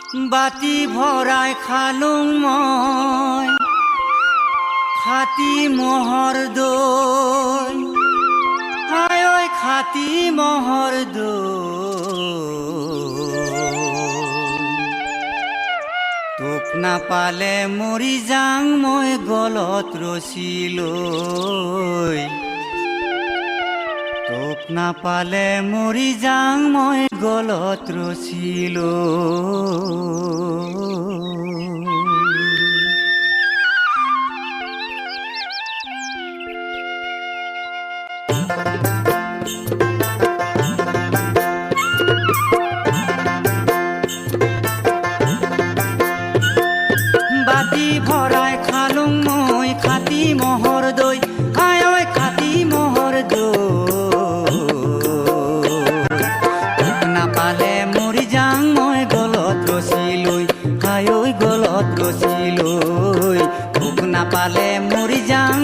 বাতি ভৰাই খালুং মই খাতি মহৰ দৈ আই ঐ খাতি মহৰ দৈ তোক নাপালে মৰি যাং মই গলত ৰচি লৈ তোক নাপালে মৰি যাং মই গলত ৰচি লৈ বাতি ভৰাই খালুং মই খাতি মহৰ দৈ আই ঐ খাতি মহৰ দৈ তোক নাপালে মৰি যাং মই গলত ৰচি লৈ আই ঐ গলত ৰচি লৈ তোক নাপালে মৰি যাং